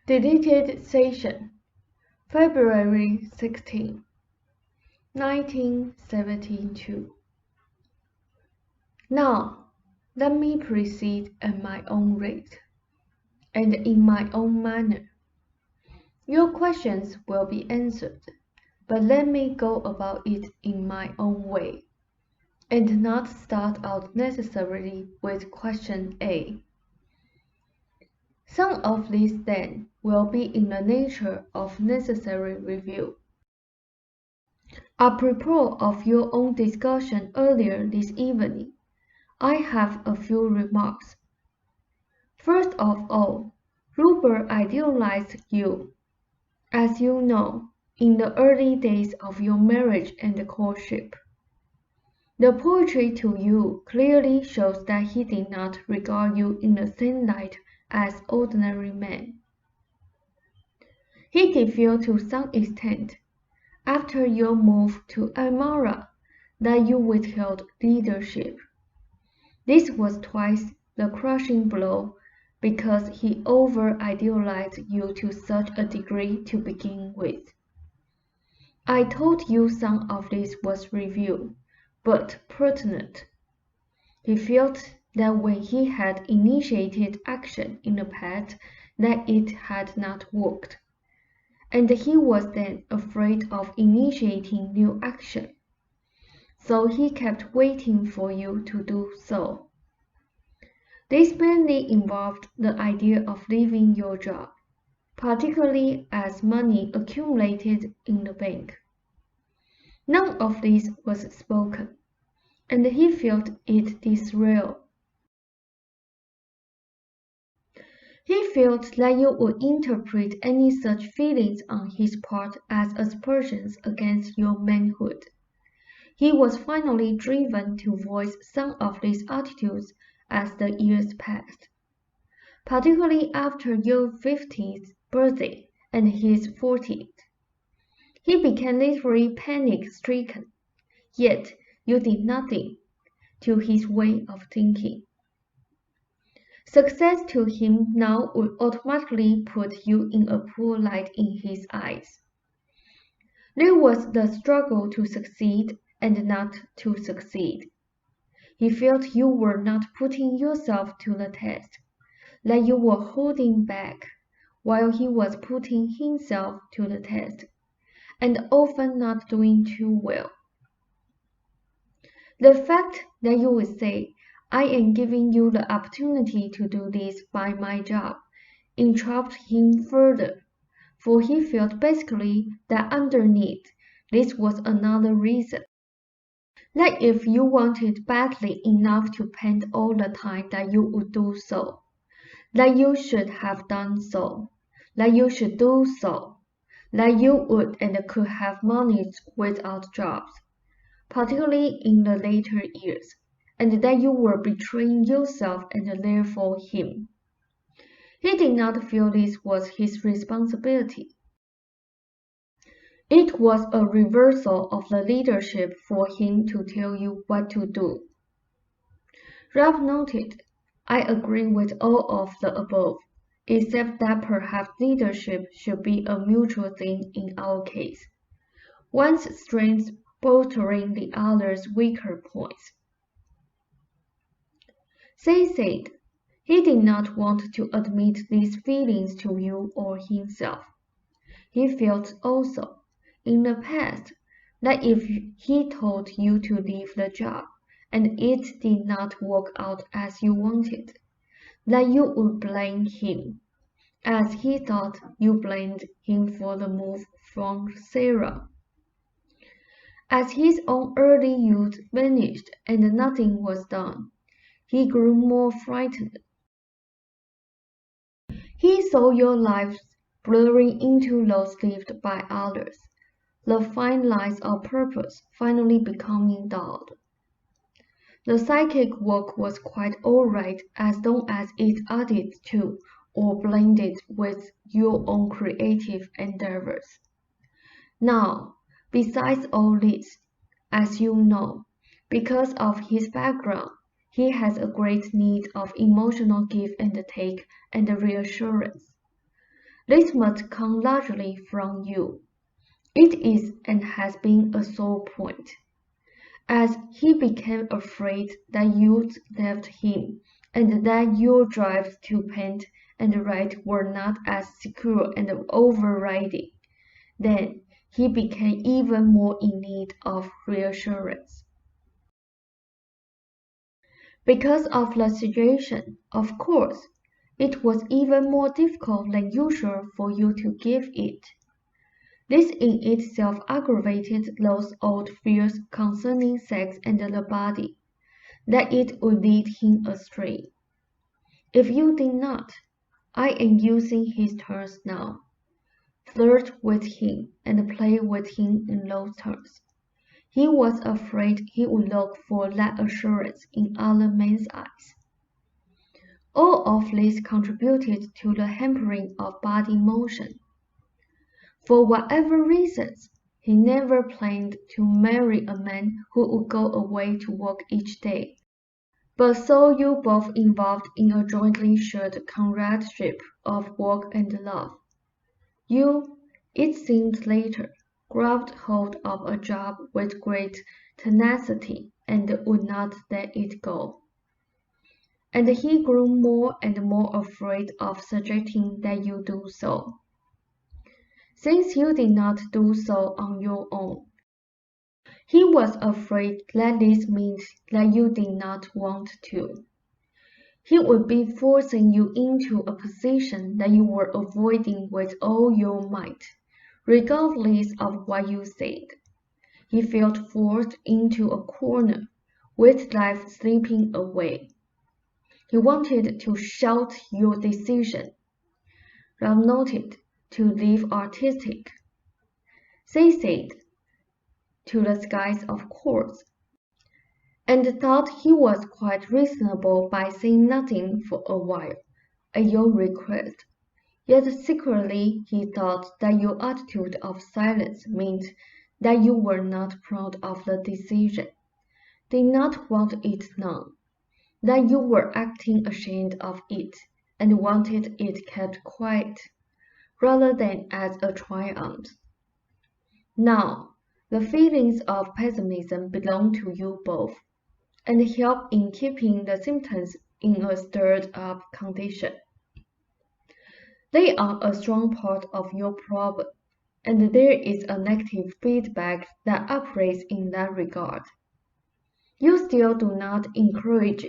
Deleted Session, February 16, 1972. Now, let me proceed at my own rate, and in my own manner. Your questions will be answered, but let me go about it in my own way, and not start out necessarily with question A. Some of these then will be in the nature of necessary review. Apropos of your own discussion earlier this evening, I have a few remarks. First of all, Rupert idealized you. As you know, in the early days of your marriage and courtship. The poetry to you clearly shows that he did not regard you in the same light as ordinary men. He did feel to some extent, after your move to Elmira, that you withheld leadership. This was twice the crushing blow, because he over-idealized you to such a degree to begin with. I told you some of this was review, but pertinent. He felt that when he had initiated action in the past, that it had not worked, and he was then afraid of initiating new action. So he kept waiting for you to do so. This mainly involved the idea of leaving your job, particularly as money accumulated in the bank. None of this was spoken, and he felt it disloyal. He felt that you would interpret any such feelings on his part as aspersions against your manhood. He was finally driven to voice some of these attitudes as the years passed, particularly after your 50th birthday and his 40th. He became literally panic-stricken, yet you did nothing to his way of thinking. Success to him now would automatically put you in a poor light in his eyes. There was the struggle to succeed and not to succeed. He felt you were not putting yourself to the test, that you were holding back, while he was putting himself to the test, and often not doing too well. The fact that you would say, I am giving you the opportunity to do this by my job, entrapped him further, for he felt basically that underneath this was another reason. That if you wanted badly enough to paint all the time that you would do so, that you should have done so, that you should do so, that you would and could have managed without jobs, particularly in the later years, and that you were betraying yourself and therefore him. He did not feel this was his responsibility. It was a reversal of the leadership for him to tell you what to do. Ralph noted, I agree with all of the above, except that perhaps leadership should be a mutual thing in our case, one's strengths bolstering the other's weaker points. Seth said he did not want to admit these feelings to you or himself. He felt also, in the past, that if he told you to leave the job and it did not work out as you wanted, that you would blame him, as he thought you blamed him for the move from Sarah. As his own early youth vanished and nothing was done, he grew more frightened. He saw your lives blurring into those lived by others, the fine lines of purpose finally becoming dulled. The psychic work was quite all right as long as it added to or blended with your own creative endeavors. Now, besides all this, as you know, because of his background, he has a great need of emotional give and take and reassurance. This must come largely from you. It is and has been a sore point. As he became afraid that you'd left him, and that your drives to paint and write were not as secure and overriding, then he became even more in need of reassurance. Because of the situation, of course, it was even more difficult than usual for you to give it. This in itself aggravated those old fears concerning sex and the body, that it would lead him astray. If you did not, I am using his terms now, flirt with him and play with him in those terms. He was afraid he would look for that assurance in other men's eyes. All of this contributed to the hampering of body motion. For whatever reasons, he never planned to marry a man who would go away to work each day, but saw you both involved in a jointly shared comradeship of work and love. You, it seemed later, grabbed hold of a job with great tenacity and would not let it go. And he grew more and more afraid of suggesting that you do so. Since you did not do so on your own, he was afraid that this meant that you did not want to. He would be forcing you into a position that you were avoiding with all your might, regardless of what you said. He felt forced into a corner, with life slipping away. He wanted to shout your decision, Ram noted, to live artistic. They said, to the skies of course, and thought he was quite reasonable by saying nothing for a while, at your request. Yet secretly he thought that your attitude of silence meant that you were not proud of the decision, did not want it known, that you were acting ashamed of it, and wanted it kept quiet, rather than as a triumph. Now, the feelings of pessimism belong to you both, and help in keeping the symptoms in a stirred-up condition. They are a strong part of your problem, and there is a negative feedback that operates in that regard. You still do not encourage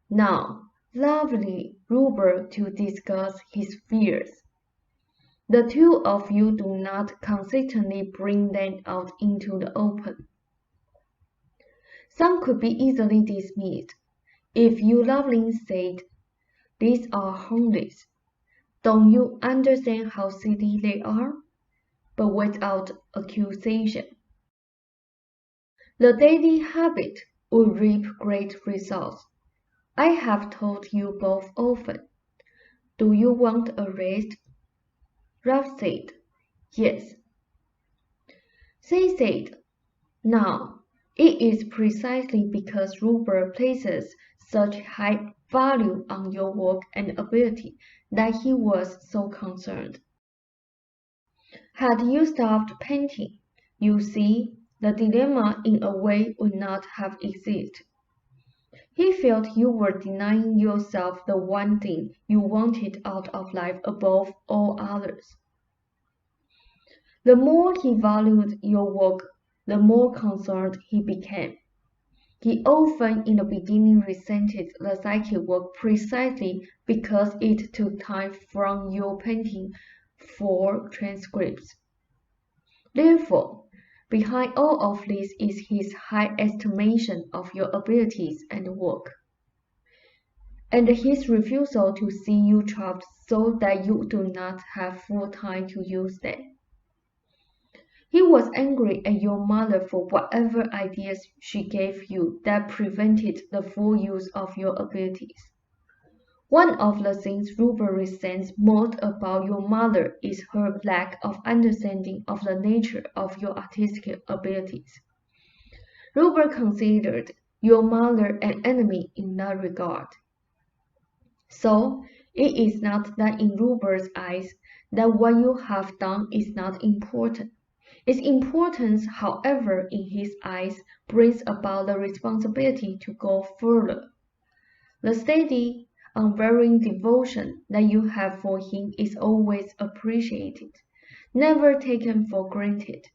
now lovely Ruber to discuss his fears. The two of you do not consistently bring them out into the open. Some could be easily dismissed if you lovingly said, "These are harmless. Don't you understand how silly they are?" but without accusation. The daily habit would reap great results. I have told you both often. Do you want a rest? Ralph said, yes. They said, now, it is precisely because Ruber places such high value on your work and ability that he was so concerned. Had you stopped painting, you see, the dilemma in a way would not have existed. He felt you were denying yourself the one thing you wanted out of life above all others. The more he valued your work, the more concerned he became. He often in the beginning resented the psychic work precisely because it took time from your painting for transcripts. Therefore, behind all of this is his high estimation of your abilities and work, and his refusal to see you trapped so that you do not have full time to use them. He was angry at your mother for whatever ideas she gave you that prevented the full use of your abilities. One of the things Ruber resents most about your mother is her lack of understanding of the nature of your artistic abilities. Ruber considered your mother an enemy in that regard. So, It is not that in Rupert's eyes that what you have done is not important. Its importance, however, in his eyes, brings about the responsibility to go further. The steady, unvarying devotion that you have for him is always appreciated, never taken for granted.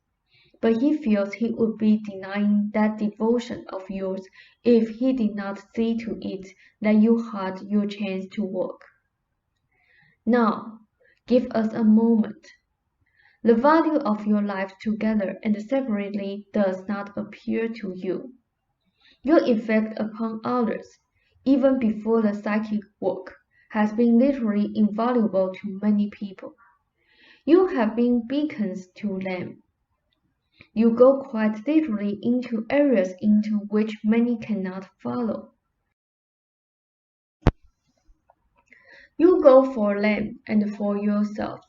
But he feels he would be denying that devotion of yours if he did not see to it that you had your chance to work. Now, give us a moment. The value of your life together and separately does not appear to you. Your effect upon others, even before the psychic work, has been literally invaluable to many people. You have been beacons to them. You go quite literally into areas into which many cannot follow. You go for them and for yourselves,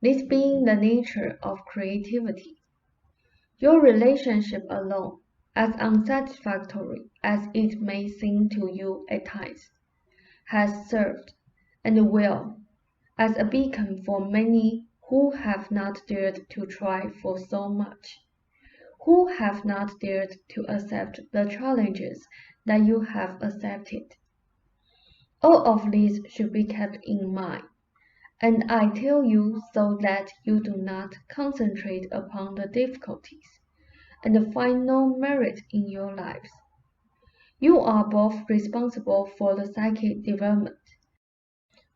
this being the nature of creativity. Your relationship alone, as unsatisfactory as it may seem to you at times, has served, and will, as a beacon for many who have not dared to try for so much, who have not dared to accept the challenges that you have accepted. All of these should be kept in mind, and I tell you so that you do not concentrate upon the difficulties, and find no merit in your lives. You are both responsible for the psychic development,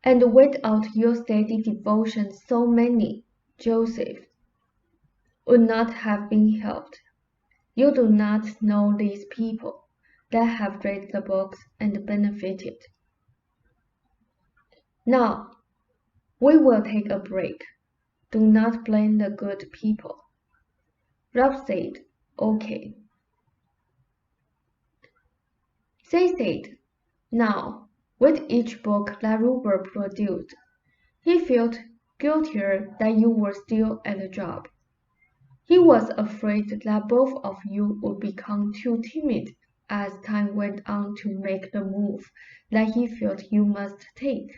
and without your steady devotion so many, Joseph, would not have been helped. You do not know these people that have read the books and benefited. Now, we will take a break. Do not blame the good people. Rob said, okay. They said, now, with each book that Rupert produced, he felt guiltier that you were still at the job. He was afraid that both of you would become too timid as time went on to make the move that he felt you must take,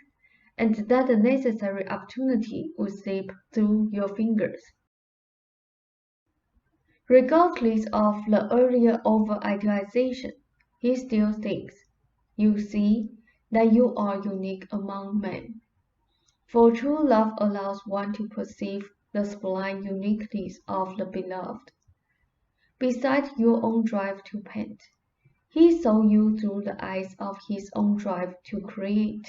and that the necessary opportunity would slip through your fingers. Regardless of the earlier over-idealization, he still thinks, you see, that you are unique among men. For true love allows one to perceive the sublime uniqueness of the beloved. Besides your own drive to paint, he saw you through the eyes of his own drive to create.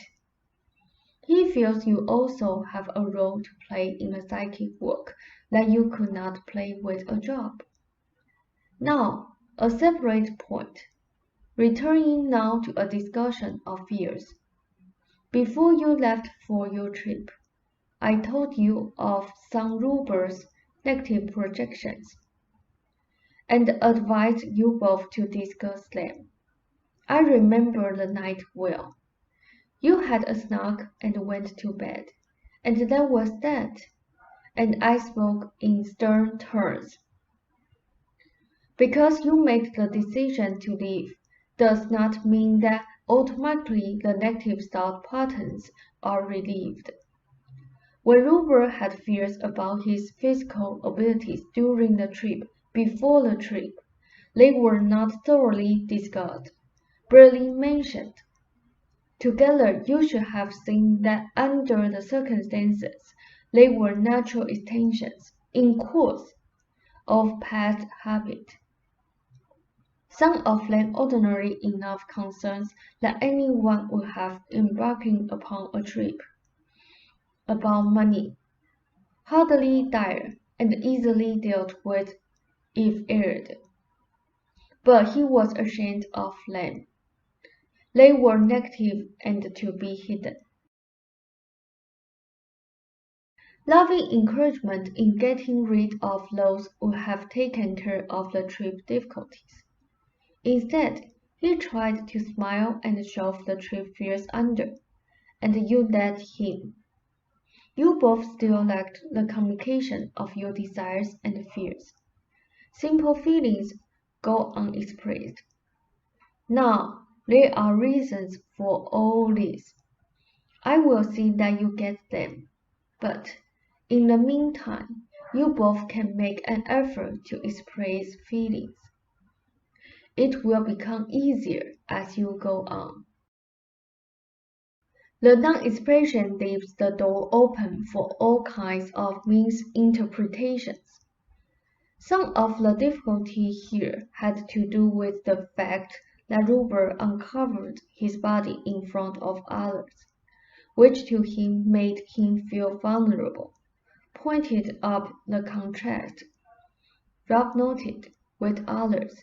He feels you also have a role to play in the psychic work that you could not play with a job. Now, a separate point. Returning now to a discussion of fears. Before you left for your trip, I told you of some Rupert's negative projections, and advised you both to discuss them. I remember the night well. You had a snack and went to bed, and that was that, and I spoke in stern terms. Because you made the decision to leave does not mean that automatically the negative thought patterns are relieved. When Rupert had fears about his physical abilities during the trip, before the trip, they were not thoroughly discussed, barely mentioned. Together, you should have seen that under the circumstances, they were natural extensions, in course, of past habit. Some of them ordinary enough concerns that anyone would have embarking upon a trip. About money, hardly dire and easily dealt with if aired. But he was ashamed of them. They were negative and to be hidden. Loving encouragement in getting rid of those who have taken care of the trip difficulties. Instead, he tried to smile and shove the trip fears under, and you let him. You both still lacked the communication of your desires and fears. Simple feelings go unexpressed. Now, there are reasons for all this. I will see that you get them. But in the meantime, you both can make an effort to express feelings. It will become easier as you go on. The non-expression leaves the door open for all kinds of misinterpretations. Some of the difficulty here had to do with the fact that Robert uncovered his body in front of others, which to him made him feel vulnerable, pointed up the contrast Rob noted with others.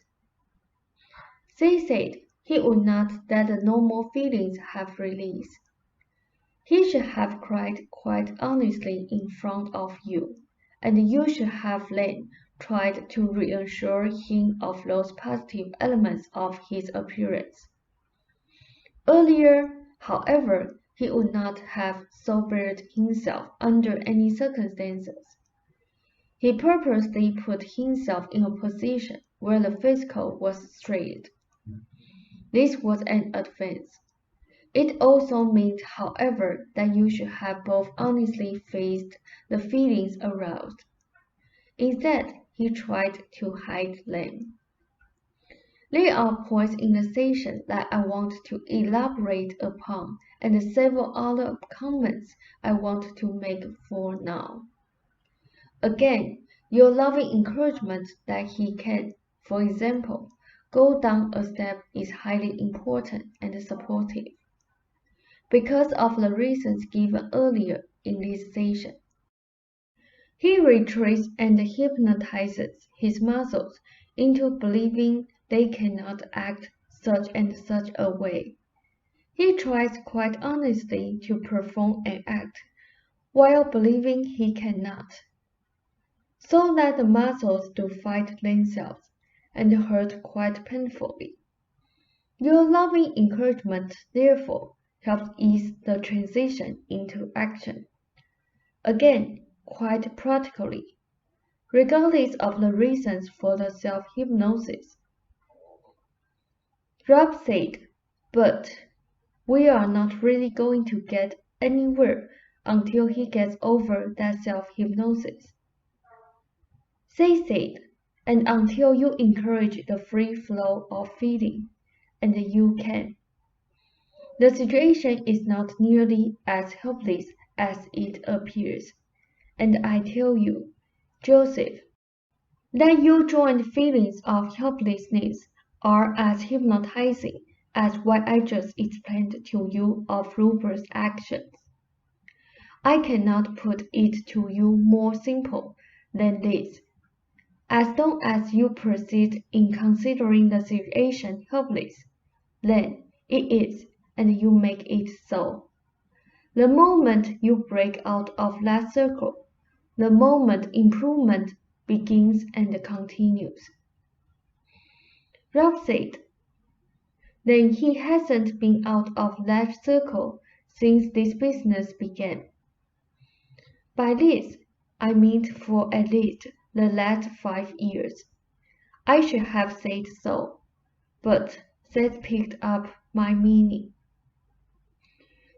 They said he would not let the normal feelings have release. He should have cried quite honestly in front of you, and you should have then tried to reassure him of those positive elements of his appearance. Earlier, however, he would not have sobered himself under any circumstances. He purposely put himself in a position where the physical was straight. This was an advance. It also meant, however, that you should have both honestly faced the feelings aroused. Instead, he tried to hide them. There are points in the session that I want to elaborate upon, and several other comments I want to make for now. Again, your loving encouragement that he can, for example, go down a step is highly important and supportive, because of the reasons given earlier in this session. He retreats and hypnotizes his muscles into believing they cannot act such and such a way. He tries quite honestly to perform an act while believing he cannot, so that the muscles do fight themselves and hurt quite painfully. Your loving encouragement, therefore, helps ease the transition into action. Again, quite practically, regardless of the reasons for the self-hypnosis. Rob said, but we are not really going to get anywhere until he gets over that self-hypnosis. They said, and until you encourage the free flow of feeling, and you can. The situation is not nearly as helpless as it appears, and I tell you, Joseph, that your joint feelings of helplessness are as hypnotizing as what I just explained to you of Rupert's actions. I cannot put it to you more simple than this. As long as you persist in considering the situation helpless, then it is, and you make it so. The moment you break out of that circle, the moment improvement begins and continues. Rob said, then he hasn't been out of that circle since this business began. By this, I mean for at least the last 5 years. I should have said so, but Seth picked up my meaning.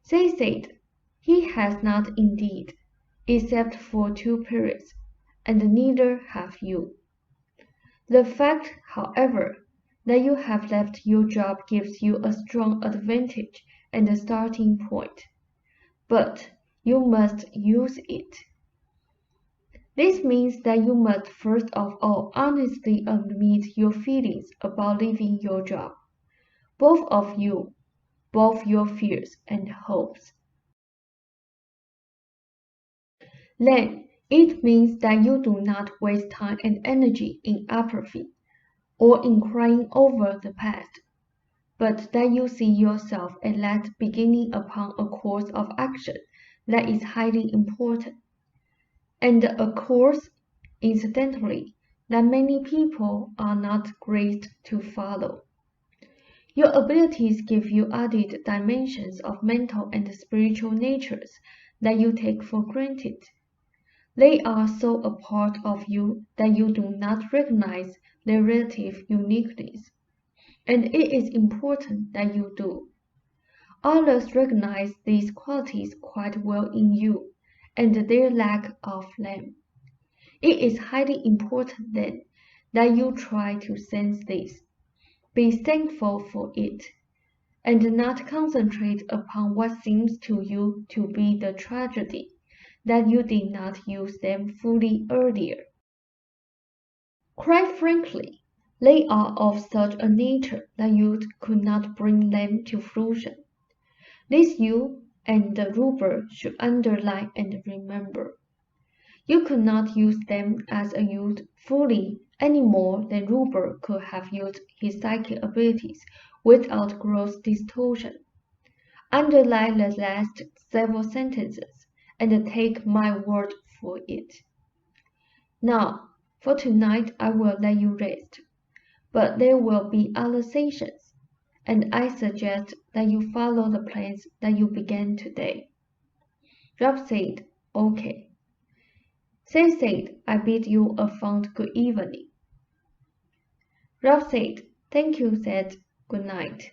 They said, he has not indeed, except for 2 periods, and neither have you. The fact, however, that you have left your job gives you a strong advantage and a starting point, but you must use it. This means that you must first of all honestly admit your feelings about leaving your job, both of you, both your fears and hopes. Then, it means that you do not waste time and energy in apathy or in crying over the past, but that you see yourself at last beginning upon a course of action that is highly important, and a course, incidentally, that many people are not graced to follow. Your abilities give you added dimensions of mental and spiritual natures that you take for granted. They are so a part of you that you do not recognize their relative uniqueness, and it is important that you do. Others recognize these qualities quite well in you, and their lack of them. It is highly important then that you try to sense this, be thankful for it, and not concentrate upon what seems to you to be the tragedy, that you did not use them fully earlier. Quite frankly, they are of such a nature that you could not bring them to fruition. This you and the Ruber should underline and remember. You could not use them as a youth fully any more than Ruber could have used his psychic abilities without gross distortion. Underline the last several sentences and take my word for it. Now, for tonight I will let you rest, but there will be other sessions, and I suggest that you follow the plans that you began today. Rob said, okay. Seth said, I bid you a fond good evening. Rob said, thank you, Seth. Good night.